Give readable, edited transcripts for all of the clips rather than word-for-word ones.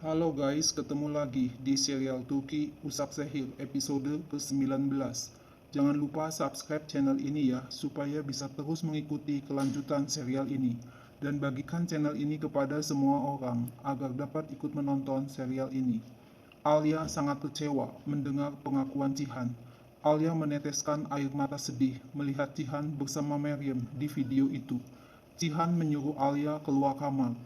Halo guys, ketemu lagi di serial Turki Usap Sehir episode ke-19. Jangan lupa subscribe channel ini ya, supaya bisa terus mengikuti kelanjutan serial ini. Dan bagikan channel ini kepada semua orang, agar dapat ikut menonton serial ini. Alia sangat kecewa mendengar pengakuan Cihan. Alia meneteskan air mata sedih melihat Cihan bersama Maryam di video itu. Cihan menyuruh Alia keluar kamar.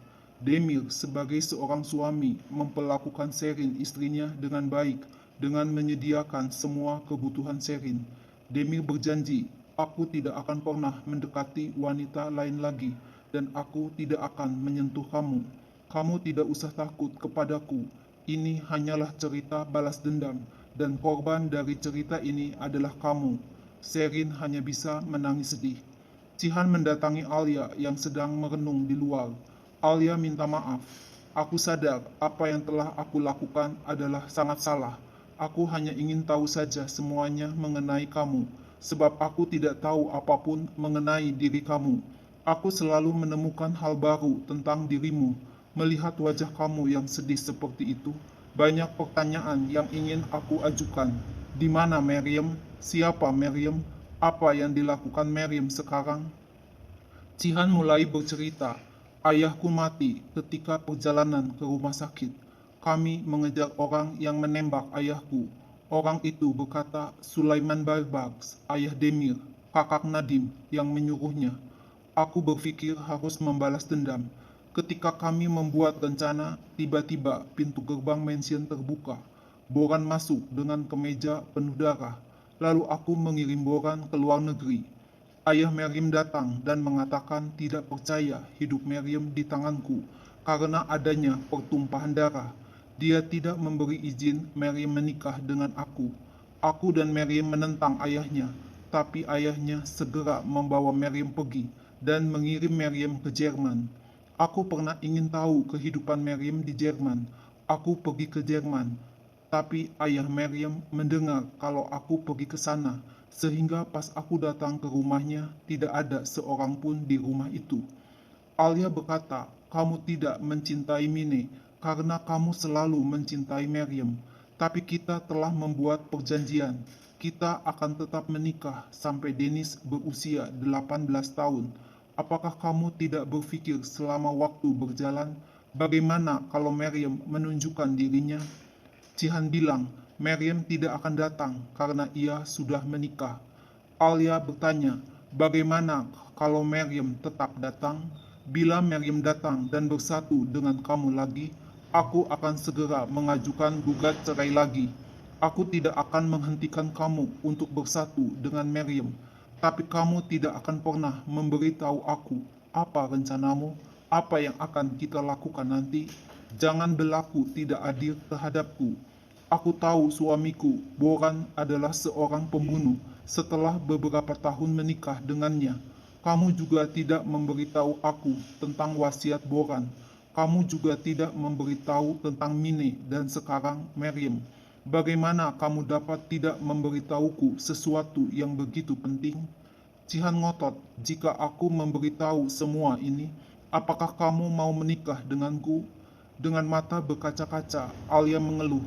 Demir sebagai seorang suami memperlakukan Sherin istrinya dengan baik dengan menyediakan semua kebutuhan Sherin. Demir berjanji, aku tidak akan pernah mendekati wanita lain lagi dan aku tidak akan menyentuh kamu. Kamu tidak usah takut kepadaku. Ini hanyalah cerita balas dendam dan korban dari cerita ini adalah kamu. Sherin hanya bisa menangis sedih. Cihan mendatangi Alia yang sedang merenung di luar. Alia minta maaf. Aku sadar apa yang telah aku lakukan adalah sangat salah. Aku hanya ingin tahu saja semuanya mengenai kamu, sebab aku tidak tahu apapun mengenai diri kamu. Aku selalu menemukan hal baru tentang dirimu. Melihat wajah kamu yang sedih seperti itu, banyak pertanyaan yang ingin aku ajukan. Di mana Maryam? Siapa Maryam? Apa yang dilakukan Maryam sekarang? Cihan mulai bercerita, ayahku mati ketika perjalanan ke rumah sakit. Kami mengejar orang yang menembak ayahku. Orang itu berkata Sulaiman Barbaks, ayah Demir, kakak Nadim yang menyuruhnya. Aku berpikir harus membalas dendam. Ketika kami membuat rencana, tiba-tiba pintu gerbang mansion terbuka. Boran masuk dengan kemeja penuh darah. Lalu aku mengirim Boran ke luar negeri. Ayah Maryam datang dan mengatakan tidak percaya hidup Maryam di tanganku karena adanya pertumpahan darah. Dia tidak memberi izin Maryam menikah dengan aku. Aku dan Maryam menentang ayahnya, tapi ayahnya segera membawa Maryam pergi dan mengirim Maryam ke Jerman. Aku pernah ingin tahu kehidupan Maryam di Jerman. Aku pergi ke Jerman, tapi ayah Maryam mendengar kalau aku pergi ke sana, sehingga pas aku datang ke rumahnya, tidak ada seorang pun di rumah itu. Alia berkata, kamu tidak mencintai Mine karena kamu selalu mencintai Maryam. Tapi kita telah membuat perjanjian. Kita akan tetap menikah sampai Dennis berusia 18 tahun. Apakah kamu tidak berpikir selama waktu berjalan, bagaimana kalau Maryam menunjukkan dirinya? Cihan bilang, Maryam tidak akan datang karena ia sudah menikah. Alia bertanya, bagaimana kalau Maryam tetap datang? Bila Maryam datang dan bersatu dengan kamu lagi, aku akan segera mengajukan gugat cerai lagi. Aku tidak akan menghentikan kamu untuk bersatu dengan Maryam, tapi kamu tidak akan pernah memberitahu aku apa rencanamu, apa yang akan kita lakukan nanti. Jangan berlaku tidak adil terhadapku. Aku tahu suamiku, Boran, adalah seorang pembunuh setelah beberapa tahun menikah dengannya. Kamu juga tidak memberitahu aku tentang wasiat Boran. Kamu juga tidak memberitahu tentang Mine dan sekarang Maryam. Bagaimana kamu dapat tidak memberitahuku sesuatu yang begitu penting? Cihan ngotot, jika aku memberitahu semua ini, apakah kamu mau menikah denganku? Dengan mata berkaca-kaca, Alia mengeluh,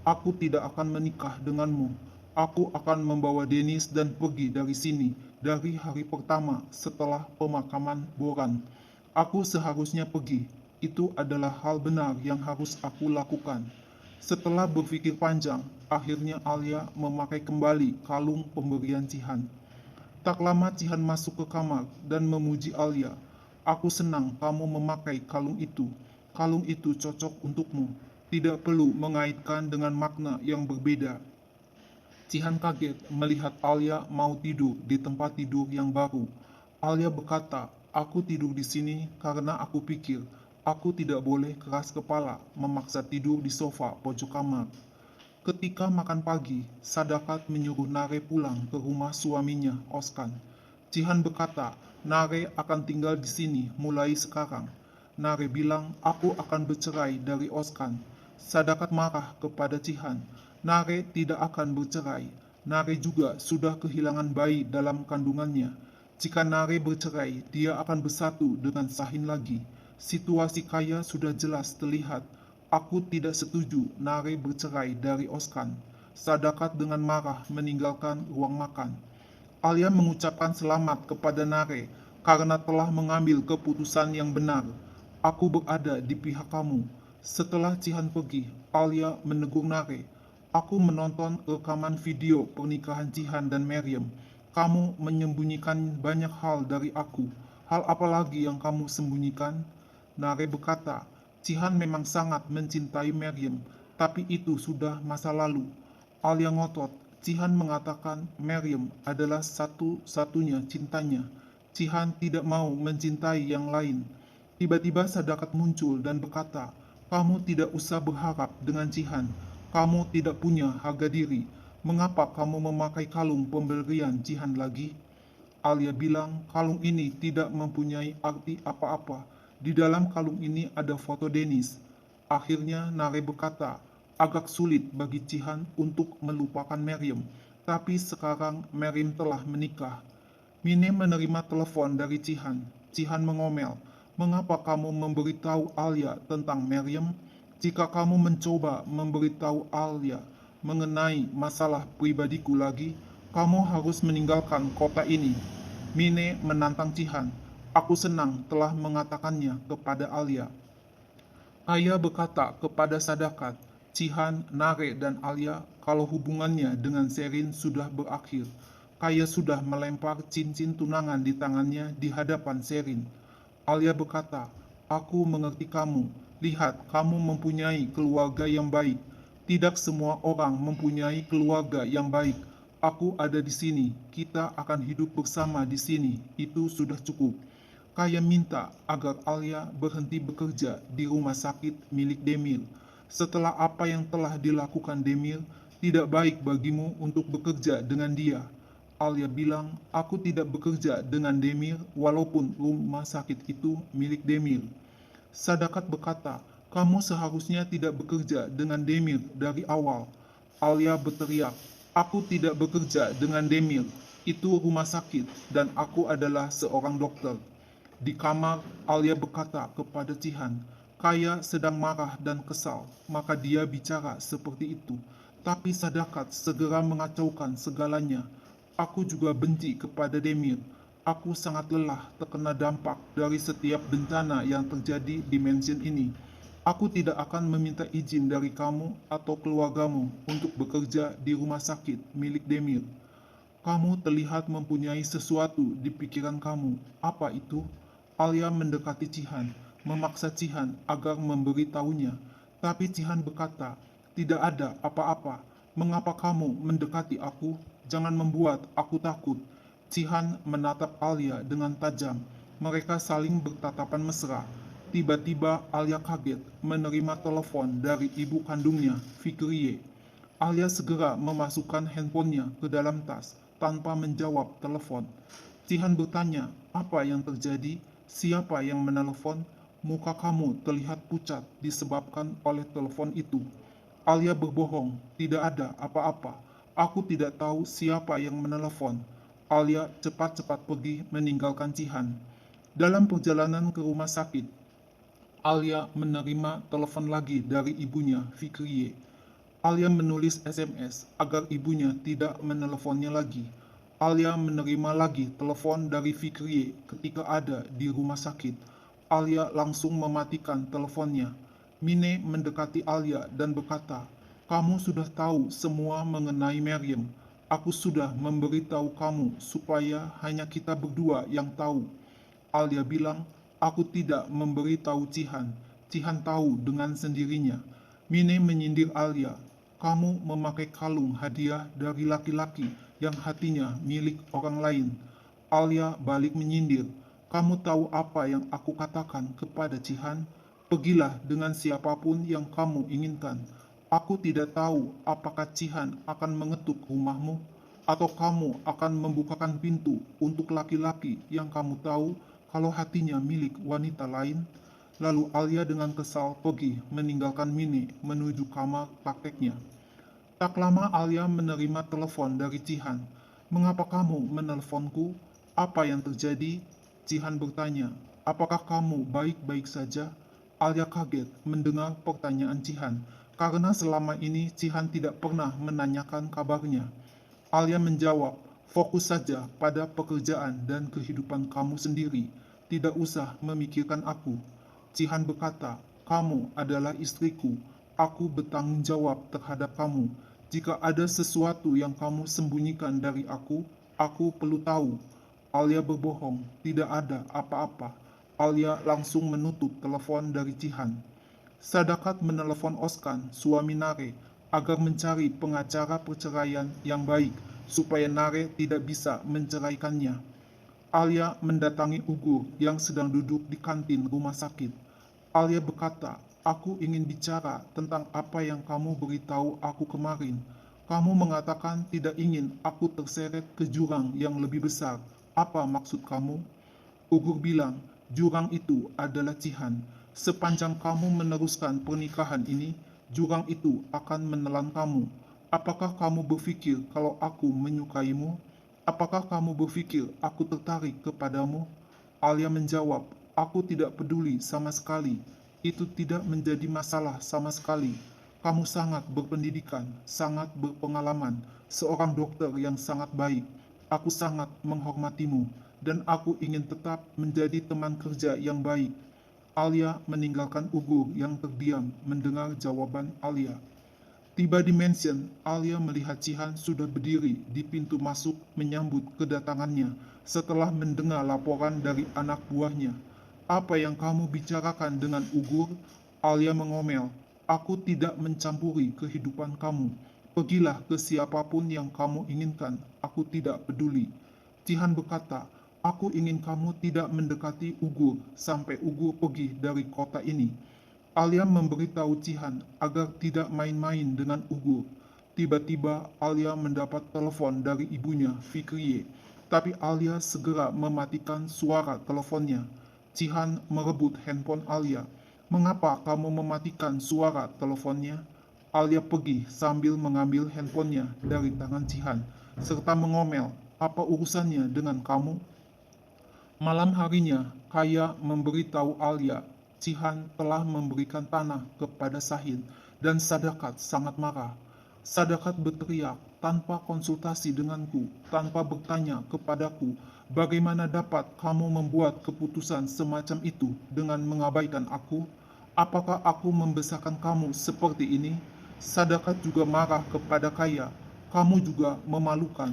aku tidak akan menikah denganmu. Aku akan membawa Dennis dan pergi dari sini dari hari pertama setelah pemakaman Boran. Aku seharusnya pergi. Itu adalah hal benar yang harus aku lakukan. Setelah berpikir panjang, akhirnya Alia memakai kembali kalung pemberian Cihan. Tak lama Cihan masuk ke kamar dan memuji Alia. Aku senang kamu memakai kalung itu. Kalung itu cocok untukmu. Tidak perlu mengaitkan dengan makna yang berbeda. Cihan kaget melihat Alia mau tidur di tempat tidur yang baru. Alia berkata, aku tidur di sini karena aku pikir aku tidak boleh keras kepala memaksa tidur di sofa pojok kamar. Ketika makan pagi, Sadakat menyuruh Nare pulang ke rumah suaminya, Oskan. Cihan berkata, Nare akan tinggal di sini mulai sekarang. Nare bilang, aku akan bercerai dari Oskan. Sadakat marah kepada Cihan. Nare tidak akan bercerai. Nare juga sudah kehilangan bayi dalam kandungannya. Jika Nare bercerai, dia akan bersatu dengan Sahin lagi. Situasi kaya sudah jelas terlihat. Aku tidak setuju Nare bercerai dari Oskan. Sadakat dengan marah meninggalkan ruang makan. Alia mengucapkan selamat kepada Nare karena telah mengambil keputusan yang benar. Aku berada di pihak kamu. Setelah Cihan pergi, Alia menegur Nare. Aku menonton rekaman video pernikahan Cihan dan Meriam. Kamu menyembunyikan banyak hal dari aku. Hal apa lagi yang kamu sembunyikan? Nare berkata, Cihan memang sangat mencintai Meriam, tapi itu sudah masa lalu. Alia ngotot. Cihan mengatakan Meriam adalah satu-satunya cintanya. Cihan tidak mau mencintai yang lain. Tiba-tiba Sadakat muncul dan berkata, kamu tidak usah berharap dengan Cihan. Kamu tidak punya harga diri. Mengapa kamu memakai kalung pemberian Cihan lagi? Alia bilang kalung ini tidak mempunyai arti apa-apa. Di dalam kalung ini ada foto Dennis. Akhirnya Nare berkata, agak sulit bagi Cihan untuk melupakan Meriam. Tapi sekarang Meriam telah menikah. Mine menerima telepon dari Cihan. Cihan mengomel, mengapa kamu memberitahu Alia tentang Meriam? Jika kamu mencoba memberitahu Alia mengenai masalah pribadiku lagi, kamu harus meninggalkan kota ini. Mine menantang Cihan. Aku senang telah mengatakannya kepada Alia. Ayah berkata kepada Sadakat, Cihan, Nare, dan Alia kalau hubungannya dengan Sherin sudah berakhir. Kaya sudah melempar cincin tunangan di tangannya di hadapan Sherin. Alia berkata, aku mengerti kamu. Lihat, kamu mempunyai keluarga yang baik. Tidak semua orang mempunyai keluarga yang baik. Aku ada di sini. Kita akan hidup bersama di sini. Itu sudah cukup. Kaya minta agar Alia berhenti bekerja di rumah sakit milik Demil. Setelah apa yang telah dilakukan Demil, tidak baik bagimu untuk bekerja dengan dia. Alia bilang, aku tidak bekerja dengan Demil walaupun rumah sakit itu milik Demil. Sadakat berkata, kamu seharusnya tidak bekerja dengan Demil dari awal. Alia berteriak, aku tidak bekerja dengan Demil. Itu rumah sakit dan aku adalah seorang dokter. Di kamar, Alia berkata kepada Cihan, Kaya sedang marah dan kesal, maka dia bicara seperti itu. Tapi Sadakat segera mengacaukan segalanya. Aku juga benci kepada Demir. Aku sangat lelah terkena dampak dari setiap bencana yang terjadi di mansion ini. Aku tidak akan meminta izin dari kamu atau keluargamu untuk bekerja di rumah sakit milik Demir. Kamu terlihat mempunyai sesuatu di pikiran kamu. Apa itu? Alia mendekati Cihan, memaksa Cihan agar memberitahunya. Tapi Cihan berkata, tidak ada apa-apa. Mengapa kamu mendekati aku? Jangan membuat aku takut. Cihan menatap Alia dengan tajam. Mereka saling bertatapan mesra. Tiba-tiba Alia kaget menerima telepon dari ibu kandungnya, Fikriye. Alia segera memasukkan handphonenya ke dalam tas tanpa menjawab telepon. Cihan bertanya, apa yang terjadi? Siapa yang menelepon? Muka kamu terlihat pucat disebabkan oleh telepon itu. Alia berbohong, tidak ada apa-apa. Aku tidak tahu siapa yang menelepon. Alia cepat-cepat pergi meninggalkan Cihan. Dalam perjalanan ke rumah sakit, Alia menerima telepon lagi dari ibunya, Fikriye. Alia menulis SMS agar ibunya tidak meneleponnya lagi. Alia menerima lagi telepon dari Fikriye ketika ada di rumah sakit. Alia langsung mematikan teleponnya. Mine mendekati Alia dan berkata, kamu sudah tahu semua mengenai Meriam. Aku sudah memberitahu kamu supaya hanya kita berdua yang tahu. Alia bilang, aku tidak memberitahu Cihan. Cihan tahu dengan sendirinya. Mine menyindir Alia, kamu memakai kalung hadiah dari laki-laki yang hatinya milik orang lain. Alia balik menyindir, kamu tahu apa yang aku katakan kepada Cihan? Pergilah dengan siapapun yang kamu inginkan. Aku tidak tahu apakah Cihan akan mengetuk rumahmu, atau kamu akan membukakan pintu untuk laki-laki yang kamu tahu kalau hatinya milik wanita lain. Lalu Alia dengan kesal pergi meninggalkan Mine menuju kamar prakteknya. Tak lama Alia menerima telepon dari Cihan. Mengapa kamu menelponku? Apa yang terjadi? Cihan bertanya. Apakah kamu baik-baik saja? Alia kaget mendengar pertanyaan Cihan, karena selama ini Cihan tidak pernah menanyakan kabarnya. Alia menjawab, fokus saja pada pekerjaan dan kehidupan kamu sendiri. Tidak usah memikirkan aku. Cihan berkata, kamu adalah istriku. Aku bertanggung jawab terhadap kamu. Jika ada sesuatu yang kamu sembunyikan dari aku perlu tahu. Alia berbohong, tidak ada apa-apa. Alia langsung menutup telepon dari Cihan. Sadakat menelepon Oskan, suami Nare, agar mencari pengacara perceraian yang baik supaya Nare tidak bisa menceraikannya. Alia mendatangi Ugur yang sedang duduk di kantin rumah sakit. Alia berkata, aku ingin bicara tentang apa yang kamu beritahu aku kemarin. Kamu mengatakan tidak ingin aku terseret ke jurang yang lebih besar. Apa maksud kamu? Ugur bilang, jurang itu adalah Cihan. Sepanjang kamu meneruskan pernikahan ini, jurang itu akan menelan kamu. Apakah kamu berpikir kalau aku menyukaimu? Apakah kamu berpikir aku tertarik kepadamu? Alia menjawab, aku tidak peduli sama sekali. Itu tidak menjadi masalah sama sekali. Kamu sangat berpendidikan, sangat berpengalaman, seorang dokter yang sangat baik. Aku sangat menghormatimu, dan aku ingin tetap menjadi teman kerja yang baik. Alia meninggalkan Ugur yang terdiam mendengar jawaban Alia. Tiba di mansion, Alia melihat Cihan sudah berdiri di pintu masuk menyambut kedatangannya setelah mendengar laporan dari anak buahnya. Apa yang kamu bicarakan dengan Ugur? Alia mengomel, aku tidak mencampuri kehidupan kamu. Pergilah ke siapapun yang kamu inginkan, aku tidak peduli. Cihan berkata, aku ingin kamu tidak mendekati Ugur sampai Ugur pergi dari kota ini. Alia memberitahu Cihan agar tidak main-main dengan Ugur. Tiba-tiba Alia mendapat telepon dari ibunya, Fikriye. Tapi Alia segera mematikan suara teleponnya. Cihan merebut handphone Alia. Mengapa kamu mematikan suara teleponnya? Alia pergi sambil mengambil handphonenya dari tangan Cihan, serta mengomel, apa urusannya dengan kamu? Malam harinya, Kaya memberitahu Alia, Cihan telah memberikan tanah kepada Sahin dan Sadakat sangat marah. Sadakat berteriak tanpa konsultasi denganku, tanpa bertanya kepadaku, bagaimana dapat kamu membuat keputusan semacam itu dengan mengabaikan aku? Apakah aku membesarkan kamu seperti ini? Sadakat juga marah kepada Kaya, kamu juga memalukan.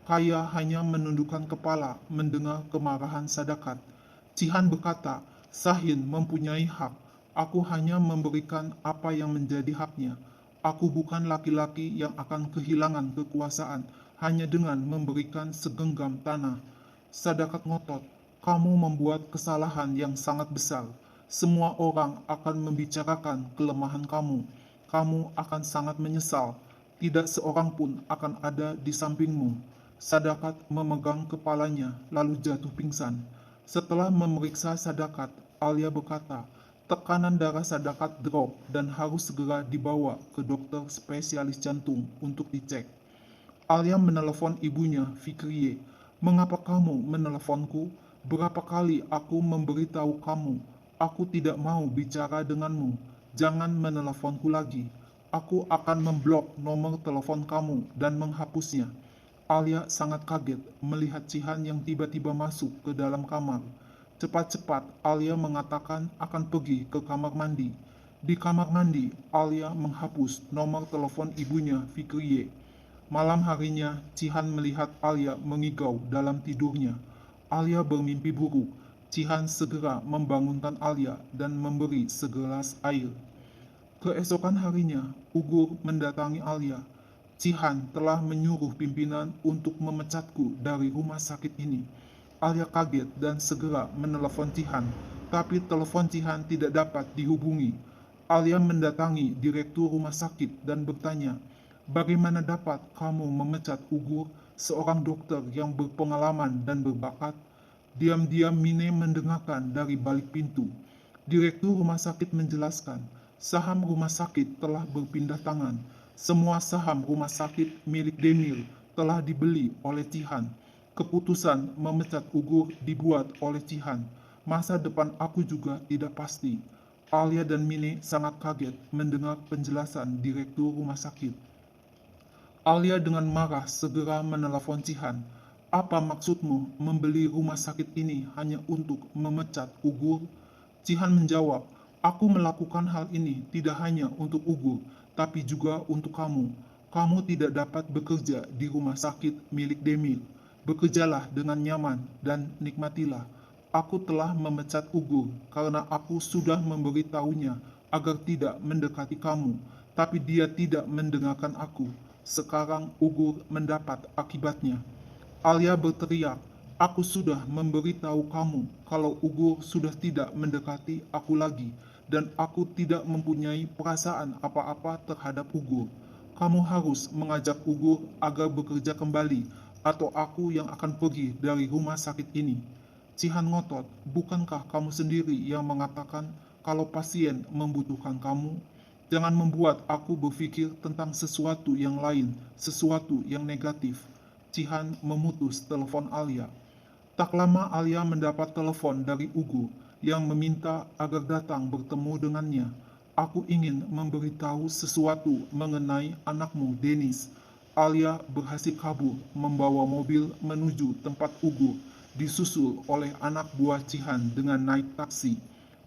Kaya hanya menundukkan kepala mendengar kemarahan Sadakat. Cihan berkata, Sahin mempunyai hak. Aku hanya memberikan apa yang menjadi haknya. Aku bukan laki-laki yang akan kehilangan kekuasaan hanya dengan memberikan segenggam tanah. Sadakat ngotot, kamu membuat kesalahan yang sangat besar. Semua orang akan membicarakan kelemahan kamu. Kamu akan sangat menyesal. Tidak seorang pun akan ada di sampingmu. Sadakat memegang kepalanya, lalu jatuh pingsan. Setelah memeriksa Sadakat, Alia berkata, tekanan darah Sadakat drop dan harus segera dibawa ke dokter spesialis jantung untuk dicek. Alia menelepon ibunya, Fikriye. Mengapa kamu meneleponku? Berapa kali aku memberitahu kamu? Aku tidak mau bicara denganmu. Jangan meneleponku lagi. Aku akan memblok nomor telepon kamu dan menghapusnya. Alia sangat kaget melihat Cihan yang tiba-tiba masuk ke dalam kamar. Cepat-cepat Alia mengatakan akan pergi ke kamar mandi. Di kamar mandi, Alia menghapus nomor telepon ibunya, Fikriye. Malam harinya, Cihan melihat Alia mengigau dalam tidurnya. Alia bermimpi buruk. Cihan segera membangunkan Alia dan memberi segelas air. Keesokan harinya, Ugur mendatangi Alia. Cihan telah menyuruh pimpinan untuk memecatku dari rumah sakit ini. Alia kaget dan segera menelepon Cihan, tapi telepon Cihan tidak dapat dihubungi. Alia mendatangi direktur rumah sakit dan bertanya, bagaimana dapat kamu memecat Ugur, seorang dokter yang berpengalaman dan berbakat? Diam-diam Mine mendengarkan dari balik pintu. Direktur rumah sakit menjelaskan, saham rumah sakit telah berpindah tangan. Semua saham rumah sakit milik Denil telah dibeli oleh Cihan. Keputusan memecat Ugur dibuat oleh Cihan. Masa depan aku juga tidak pasti. Alia dan Mine sangat kaget mendengar penjelasan direktur rumah sakit. Alia dengan marah segera menelepon Cihan. "Apa maksudmu membeli rumah sakit ini hanya untuk memecat Ugur?" Cihan menjawab, "Aku melakukan hal ini tidak hanya untuk Ugur, tapi juga untuk kamu. Kamu tidak dapat bekerja di rumah sakit milik Demil. Bekerjalah dengan nyaman dan nikmatilah. Aku telah memecat Ugur karena aku sudah memberitahunya agar tidak mendekati kamu, tapi dia tidak mendengarkan aku. Sekarang Ugur mendapat akibatnya." Alia berteriak, "Aku sudah memberitahu kamu kalau Ugur sudah tidak mendekati aku lagi, dan aku tidak mempunyai perasaan apa-apa terhadap Ugur. Kamu harus mengajak Ugur agar bekerja kembali, atau aku yang akan pergi dari rumah sakit ini." Cihan ngotot, "Bukankah kamu sendiri yang mengatakan kalau pasien membutuhkan kamu? Jangan membuat aku berpikir tentang sesuatu yang lain, sesuatu yang negatif." Cihan memutus telepon Alia. Tak lama Alia mendapat telepon dari Ugu yang meminta agar datang bertemu dengannya. "Aku ingin memberitahu sesuatu mengenai anakmu, Dennis." Alia berhasil kabur membawa mobil menuju tempat Ugu, disusul oleh anak buah Cihan dengan naik taksi.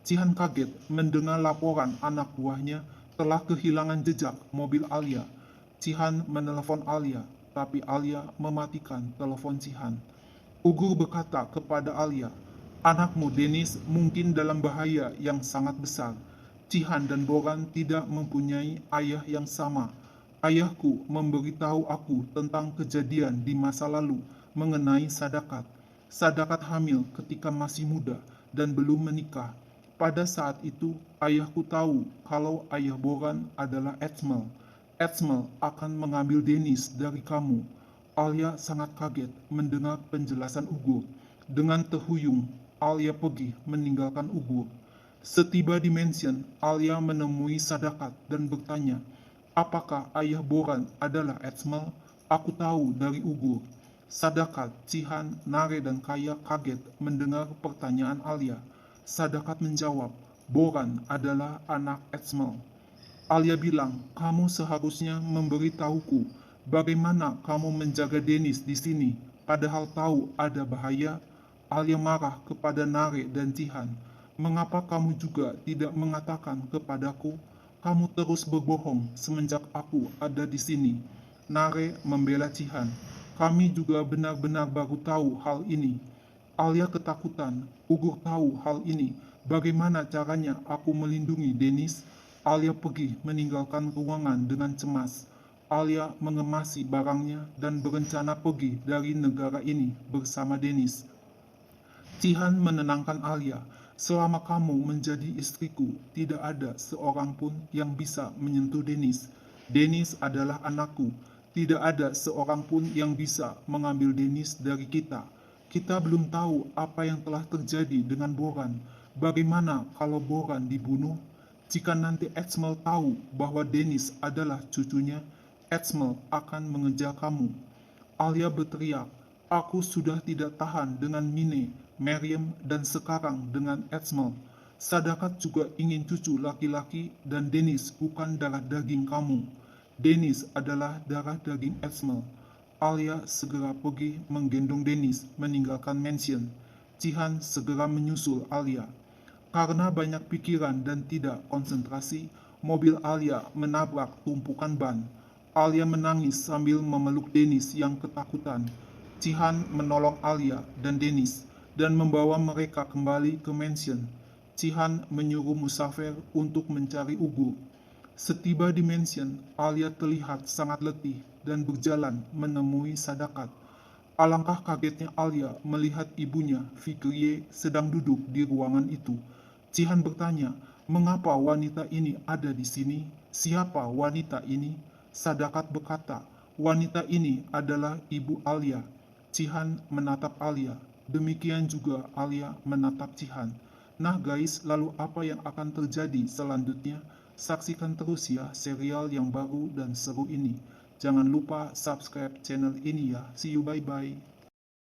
Cihan kaget mendengar laporan anak buahnya telah kehilangan jejak mobil Alia. Cihan menelepon Alia, tapi Alia mematikan telepon Cihan. Ugur berkata kepada Alia, "Anakmu Dennis mungkin dalam bahaya yang sangat besar. Cihan dan Boran tidak mempunyai ayah yang sama. Ayahku memberitahu aku tentang kejadian di masa lalu mengenai Sadakat. Sadakat hamil ketika masih muda dan belum menikah. Pada saat itu, ayahku tahu kalau ayah Boran adalah Edsmel. Edsmel akan mengambil Dennis dari kamu." Alia sangat kaget mendengar penjelasan Ugur. Dengan terhuyung, Alia pergi meninggalkan Ugur. Setiba di mansion, Alia menemui Sadakat dan bertanya, "Apakah ayah Boran adalah Edsmel? Aku tahu dari Ugur." Sadakat, Cihan, Nare, dan Kaya kaget mendengar pertanyaan Alia. Sadakat menjawab, "Boran adalah anak Edsmel." Alia bilang, "Kamu seharusnya memberitahuku bagaimana kamu menjaga Dennis di sini, padahal tahu ada bahaya." Alia marah kepada Nare dan Cihan. "Mengapa kamu juga tidak mengatakan kepadaku? Kamu terus berbohong semenjak aku ada di sini." Nare membela Cihan. "Kami juga benar-benar baru tahu hal ini." Alia ketakutan. "Ugur tahu hal ini. Bagaimana caranya aku melindungi Dennis?" Alia pergi meninggalkan ruangan dengan cemas. Alia mengemasi barangnya dan berencana pergi dari negara ini bersama Dennis. Cihan menenangkan Alia. "Selama kamu menjadi istriku, tidak ada seorang pun yang bisa menyentuh Dennis. Dennis adalah anakku. Tidak ada seorang pun yang bisa mengambil Dennis dari kita. Kita belum tahu apa yang telah terjadi dengan Boran. Bagaimana kalau Boran dibunuh? Jika nanti Edsmel tahu bahwa Dennis adalah cucunya, Edsmel akan mengejar kamu." Alia berteriak, "Aku sudah tidak tahan dengan Mine, Miriam, dan sekarang dengan Edsmel. Sadakat juga ingin cucu laki-laki dan Dennis bukan darah daging kamu. Dennis adalah darah daging Edsmel." Alia segera pergi menggendong Dennis meninggalkan mansion. Cihan segera menyusul Alia. Karena banyak pikiran dan tidak konsentrasi, mobil Alia menabrak tumpukan ban. Alia menangis sambil memeluk Dennis yang ketakutan. Cihan menolong Alia dan Dennis dan membawa mereka kembali ke mansion. Cihan menyuruh Musafir untuk mencari Ugu. Setiba di mansion, Alia terlihat sangat letih dan berjalan menemui Sadakat. Alangkah kagetnya Alia melihat ibunya, Fikriye, sedang duduk di ruangan itu. Cihan bertanya, "Mengapa wanita ini ada di sini? Siapa wanita ini?" Sadakat berkata, "Wanita ini adalah ibu Alia." Cihan menatap Alia. Demikian juga Alia menatap Cihan. Nah guys, lalu apa yang akan terjadi selanjutnya? Saksikan terus ya serial yang baru dan seru ini. Jangan lupa subscribe channel ini ya. See you, bye-bye.